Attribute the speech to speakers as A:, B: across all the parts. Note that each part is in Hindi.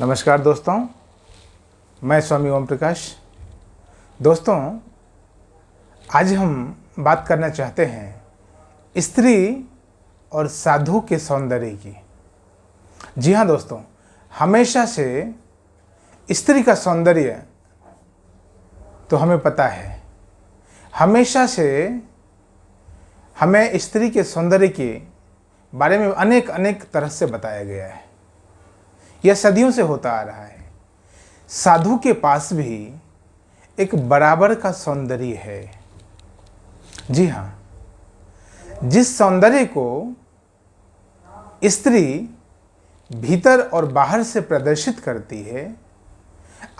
A: नमस्कार दोस्तों, मैं स्वामी ओम प्रकाश। दोस्तों, आज हम बात करना चाहते हैं स्त्री और साधु के सौंदर्य की। जी हाँ दोस्तों, हमेशा से स्त्री का सौंदर्य तो हमें पता है। हमेशा से हमें स्त्री के सौंदर्य के बारे में अनेक तरह से बताया गया है। यह सदियों से होता आ रहा है। साधु के पास भी एक बराबर का सौंदर्य है। जी हाँ, जिस सौंदर्य को स्त्री भीतर और बाहर से प्रदर्शित करती है,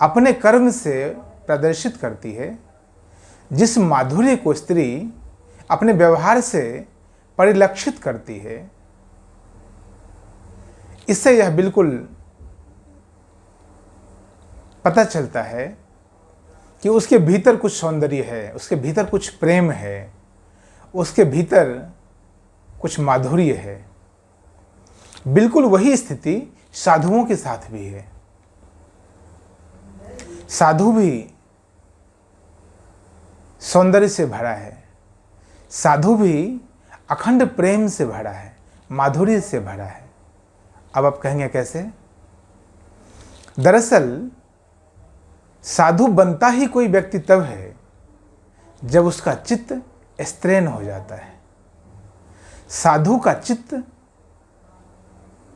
A: अपने कर्म से प्रदर्शित करती है, जिस माधुर्य को स्त्री अपने व्यवहार से परिलक्षित करती है, इससे यह बिल्कुल पता चलता है कि उसके भीतर कुछ सौंदर्य है, उसके भीतर कुछ प्रेम है, उसके भीतर कुछ माधुर्य है। बिल्कुल वही स्थिति साधुओं के साथ भी है। साधु भी सौंदर्य से भरा है, साधु भी अखंड प्रेम से भरा है, माधुर्य से भरा है। अब आप कहेंगे कैसे? दरअसल साधु बनता ही कोई व्यक्ति तब है जब उसका चित्त स्त्रैण हो जाता है। साधु का चित्त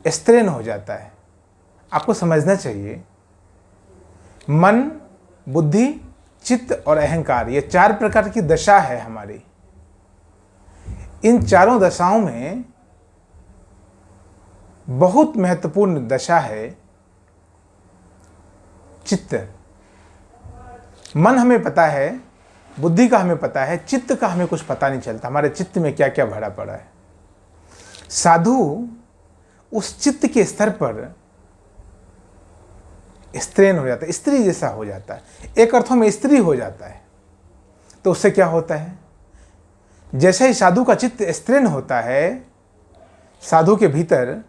A: स्त्रैण हो जाता है। आपको समझना चाहिए, मन, बुद्धि, चित्त और अहंकार, ये 4 प्रकार की दशा है हमारी। इन चारों दशाओं में बहुत महत्वपूर्ण दशा है चित्त। मन हमें पता है, बुद्धि का हमें पता है, चित्त का हमें कुछ पता नहीं चलता, हमारे चित्त में क्या क्या भरा पड़ा है। साधु उस चित्त के स्तर पर स्त्रैण हो जाता है, स्त्री जैसा हो जाता है, एक अर्थों में स्त्री हो जाता है। तो उससे क्या होता है? जैसे ही साधु का चित्त स्त्रैण होता है, साधु के भीतर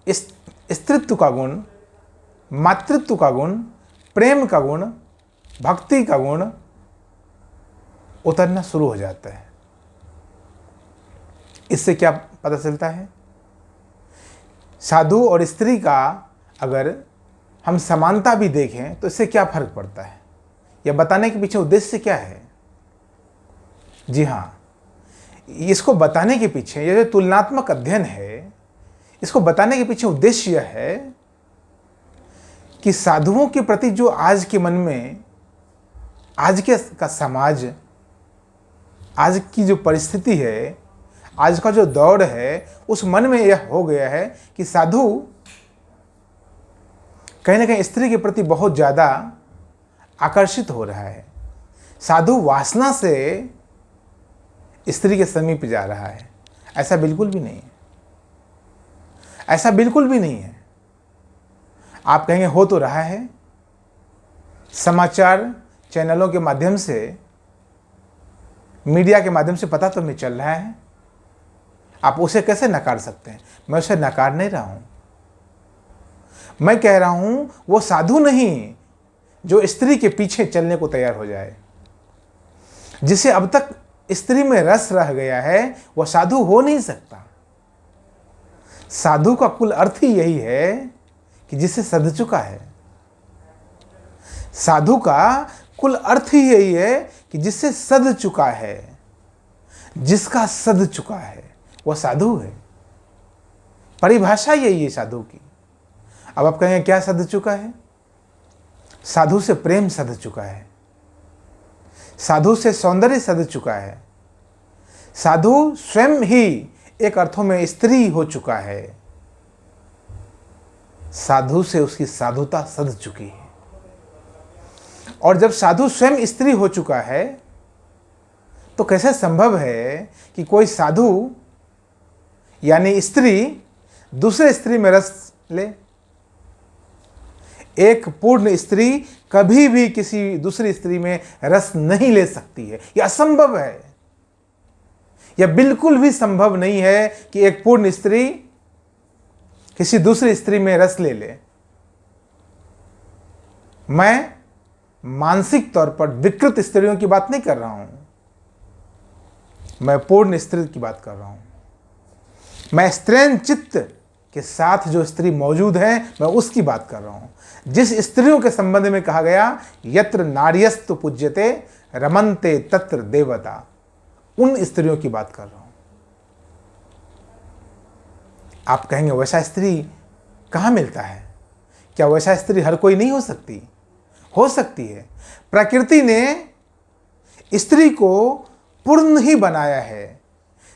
A: स्त्रीत्व का गुण, मातृत्व का गुण, प्रेम का गुण, भक्ति का गुण उतरना शुरू हो जाता है। इससे क्या पता चलता है? साधु और स्त्री का अगर हम समानता भी देखें तो इससे क्या फर्क पड़ता है? यह बताने के पीछे उद्देश्य क्या है? जी हाँ, इसको बताने के पीछे, यह जो तुलनात्मक अध्ययन है, इसको बताने के पीछे उद्देश्य यह है कि साधुओं के प्रति जो आज के मन में, आज के का समाज, आज की जो परिस्थिति है, आज का जो दौर है, उस मन में यह हो गया है कि साधु कहीं ना कहीं स्त्री के प्रति बहुत ज़्यादा आकर्षित हो रहा है। साधु वासना से स्त्री के समीप जा रहा है। ऐसा बिल्कुल भी नहीं है। ऐसा बिल्कुल भी नहीं है। आप कहेंगे हो तो रहा है, समाचार चैनलों के माध्यम से, मीडिया के माध्यम से पता तो हमें चल रहा है। आप उसे कैसे नकार सकते हैं? मैं उसे नकार नहीं रहा हूं। मैं कह रहा हूं वो साधु नहीं जो स्त्री के पीछे चलने को तैयार हो जाए। जिसे अब तक स्त्री में रस रह गया है, वह साधु हो नहीं सकता। साधु का कुल अर्थ ही यही है कि जिसे सध चुका है। साधु का कुल अर्थ ही यही है कि जिससे सध चुका है, जिसका सध चुका है वह साधु है। परिभाषा यही है साधु की। अब आप कहेंगे क्या सध चुका है? साधु से प्रेम सध चुका है, साधु से सौंदर्य सध चुका है, साधु स्वयं ही एक अर्थों में स्त्री हो चुका है, साधु से उसकी साधुता सध चुकी है। और जब साधु स्वयं स्त्री हो चुका है तो कैसे संभव है कि कोई साधु यानी स्त्री दूसरे स्त्री में रस ले? एक पूर्ण स्त्री कभी भी किसी दूसरी स्त्री में रस नहीं ले सकती है। यह असंभव है। यह बिल्कुल भी संभव नहीं है कि एक पूर्ण स्त्री किसी दूसरी स्त्री में रस ले ले। मैं मानसिक तौर पर विकृत स्त्रियों की बात नहीं कर रहा हूं, मैं पूर्ण स्त्री की बात कर रहा हूं। मैं स्त्रैण चित्त के साथ जो स्त्री मौजूद है मैं उसकी बात कर रहा हूं। जिस स्त्रियों के संबंध में कहा गया यत्र नार्यस्तु पूज्यते रमन्ते तत्र देवता, उन स्त्रियों की बात कर रहा हूं। आप कहेंगे वैसा स्त्री कहां मिलता है? क्या वैसा स्त्री हर कोई नहीं हो सकती? हो सकती है। प्रकृति ने स्त्री को पूर्ण ही बनाया है।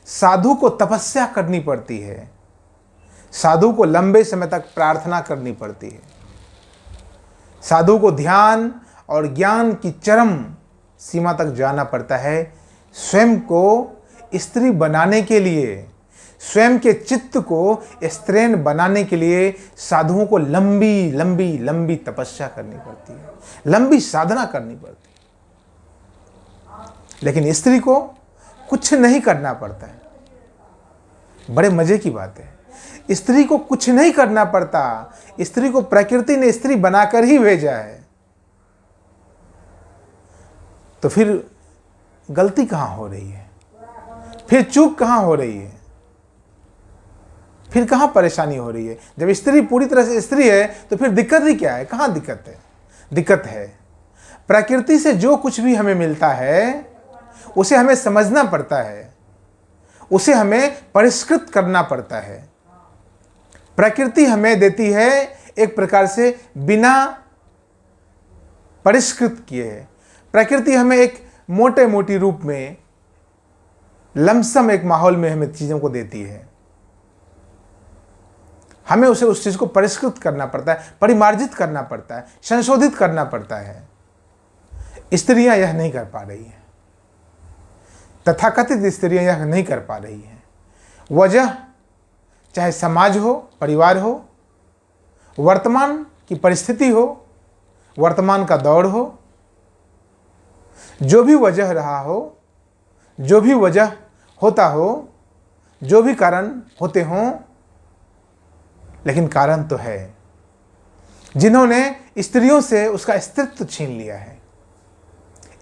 A: साधु को तपस्या करनी पड़ती है, साधु को लंबे समय तक प्रार्थना करनी पड़ती है, साधु को ध्यान और ज्ञान की चरम सीमा तक जाना पड़ता है। स्वयं को स्त्री बनाने के लिए, स्वयं के चित्त को स्त्रैण बनाने के लिए साधुओं को लंबी लंबी लंबी तपस्या करनी पड़ती है, लंबी साधना करनी पड़ती है। लेकिन स्त्री को कुछ नहीं करना पड़ता है। बड़े मजे की बात है, स्त्री को कुछ नहीं करना पड़ता। स्त्री को प्रकृति ने स्त्री बनाकर ही भेजा है। तो फिर गलती कहां हो रही है? फिर चूक कहां हो रही है? फिर कहां परेशानी हो रही है? जब स्त्री पूरी तरह से स्त्री है तो फिर दिक्कत ही क्या है? कहां दिक्कत है? दिक्कत है प्रकृति से जो कुछ भी हमें मिलता है उसे हमें समझना पड़ता है, उसे हमें परिष्कृत करना पड़ता है। प्रकृति हमें देती है एक प्रकार से बिना परिष्कृत किए। प्रकृति हमें एक मोटे मोटी रूप में, लमसम एक माहौल में हमें चीज़ों को देती है। हमें उसे उस चीज़ को परिष्कृत करना पड़ता है, परिमार्जित करना पड़ता है, संशोधित करना पड़ता है। स्त्रियां यह नहीं कर पा रही हैं, तथाकथित स्त्रियां यह नहीं कर पा रही हैं। वजह चाहे समाज हो, परिवार हो, वर्तमान की परिस्थिति हो, वर्तमान का दौर हो, जो भी वजह रहा हो, जो भी वजह होता हो, जो भी कारण होते हों, लेकिन कारण तो है जिन्होंने स्त्रियों से उसका अस्तित्व छीन लिया है।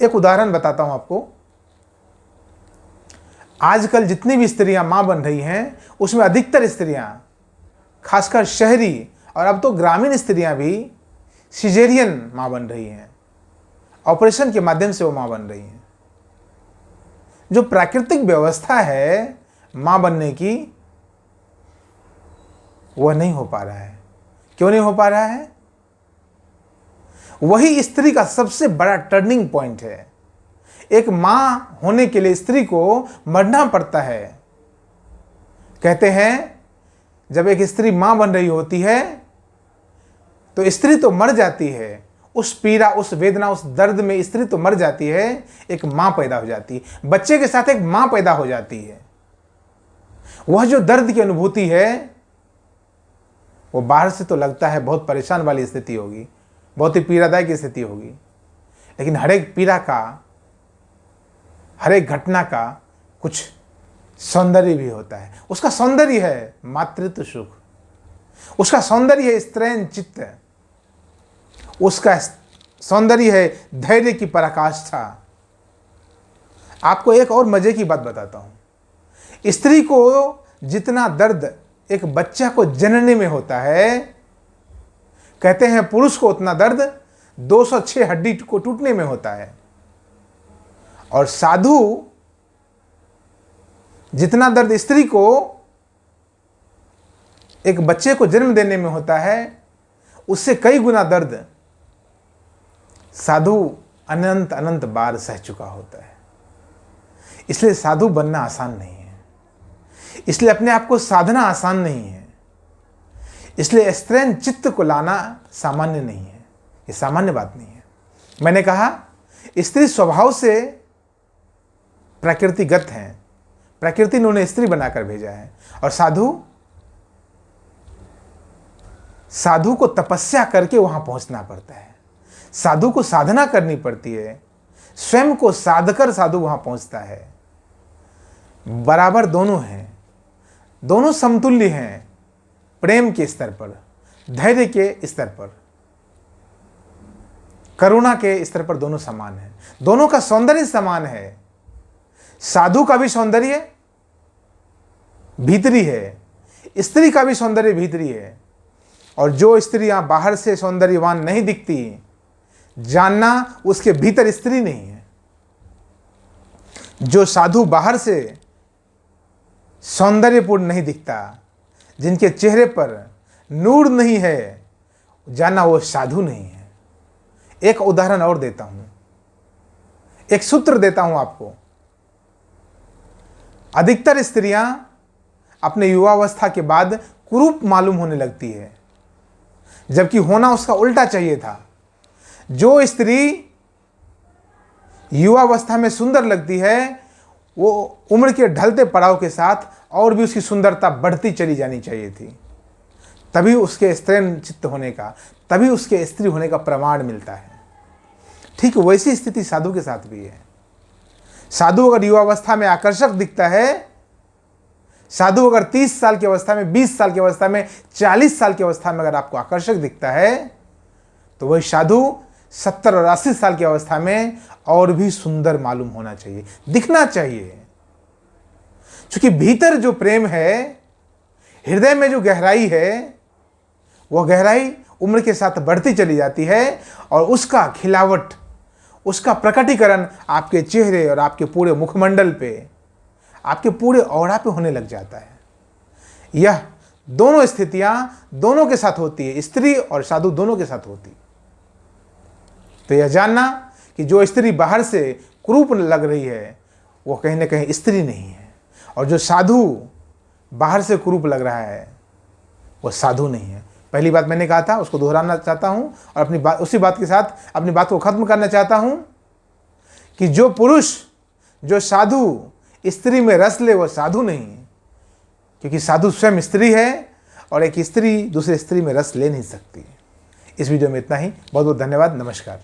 A: एक उदाहरण बताता हूं आपको। आजकल जितनी भी स्त्रियां मां बन रही हैं उसमें अधिकतर स्त्रियां, खासकर शहरी और अब तो ग्रामीण स्त्रियां भी सिजेरियन मां बन रही हैं। ऑपरेशन के माध्यम से वो मां बन रही हैं। जो प्राकृतिक व्यवस्था है मां बनने की वह नहीं हो पा रहा है। क्यों नहीं हो पा रहा है? वही स्त्री का सबसे बड़ा टर्निंग पॉइंट है। एक मां होने के लिए स्त्री को मरना पड़ता है। कहते हैं जब एक स्त्री मां बन रही होती है तो स्त्री तो मर जाती है, उस पीड़ा, उस वेदना, उस दर्द में स्त्री तो मर जाती है, एक मां पैदा हो जाती है। बच्चे के साथ एक मां पैदा हो जाती है। वह जो दर्द की अनुभूति है वो बाहर से तो लगता है बहुत परेशान वाली स्थिति होगी, बहुत ही पीड़ादायक स्थिति होगी, लेकिन हर एक पीड़ा का, हर एक घटना का कुछ सौंदर्य भी होता है। उसका सौंदर्य है मातृत्व सुख, उसका सौंदर्य है स्त्रैण चित्त, उसका सौंदर्य है धैर्य की पराकाष्ठा। आपको एक और मजे की बात बताता हूं। स्त्री को जितना दर्द एक बच्चा को जनने में होता है, कहते हैं पुरुष को उतना दर्द 206 हड्डी को टूटने में होता है। और साधु जितना दर्द स्त्री को एक बच्चे को जन्म देने में होता है, उससे कई गुना दर्द साधु अनंत अनंत बार सह चुका होता है। इसलिए साधु बनना आसान नहीं है, इसलिए अपने आप को साधना आसान नहीं है, इसलिए स्त्रैण चित्त को लाना सामान्य नहीं है। ये सामान्य बात नहीं है। मैंने कहा स्त्री स्वभाव से प्रकृतिगत हैं, प्रकृति ने उन्हें स्त्री बनाकर भेजा है। और साधु को तपस्या करके वहां पहुंचना पड़ता है, साधु को साधना करनी पड़ती है, स्वयं को साधकर साधु वहां पहुंचता है। बराबर दोनों हैं, दोनों समतुल्य हैं, प्रेम के स्तर पर, धैर्य के स्तर पर। करुणा के स्तर पर दोनों समान हैं, दोनों का सौंदर्य समान है। साधु का भी सौंदर्य भीतरी है, स्त्री का भी सौंदर्य भीतरी है। और जो स्त्रियां बाहर से सौंदर्यवान नहीं दिखती, जानना उसके भीतर स्त्री नहीं है। जो साधु बाहर से सौंदर्यपूर्ण नहीं दिखता, जिनके चेहरे पर नूर नहीं है, जानना वो साधु नहीं है। एक उदाहरण और देता हूं, एक सूत्र देता हूं आपको। अधिकतर स्त्रियां अपने युवावस्था के बाद कुरूप मालूम होने लगती है, जबकि होना उसका उल्टा चाहिए था। जो स्त्री युवावस्था में सुंदर लगती है, वो उम्र के ढलते पड़ाव के साथ और भी उसकी सुंदरता बढ़ती चली जानी चाहिए थी। तभी उसके स्त्रीण चित्त होने का, तभी उसके स्त्री होने का प्रमाण मिलता है। ठीक वैसी स्थिति साधु के साथ भी है। साधु अगर युवावस्था में आकर्षक दिखता है, साधु अगर 30 साल की अवस्था में, 20 साल की अवस्था में, 40 साल की अवस्था में अगर आपको आकर्षक दिखता है, तो वही साधु 70 और 80 साल की अवस्था में और भी सुंदर मालूम होना चाहिए, दिखना चाहिए। क्योंकि भीतर जो प्रेम है, हृदय में जो गहराई है, वह गहराई उम्र के साथ बढ़ती चली जाती है और उसका खिलावट, उसका प्रकटीकरण आपके चेहरे और आपके पूरे मुखमंडल पे, आपके पूरे औरा पे होने लग जाता है। यह दोनों स्थितियां दोनों के साथ होती है, स्त्री और साधु दोनों के साथ होती। तो यह जानना कि जो स्त्री बाहर से कुरूप लग रही है, वो कहीं ना कहीं स्त्री नहीं है, और जो साधु बाहर से कुरूप लग रहा है, वो साधु नहीं है। पहली बात मैंने कहा था, उसको दोहराना चाहता हूं और अपनी बात, उसी बात के साथ अपनी बात को खत्म करना चाहता हूं कि जो पुरुष, जो साधु स्त्री में रस ले, वो साधु नहीं है। क्योंकि साधु स्वयं स्त्री है और एक स्त्री दूसरे स्त्री में रस ले नहीं सकती। इस वीडियो में इतना ही। बहुत बहुत धन्यवाद। नमस्कार।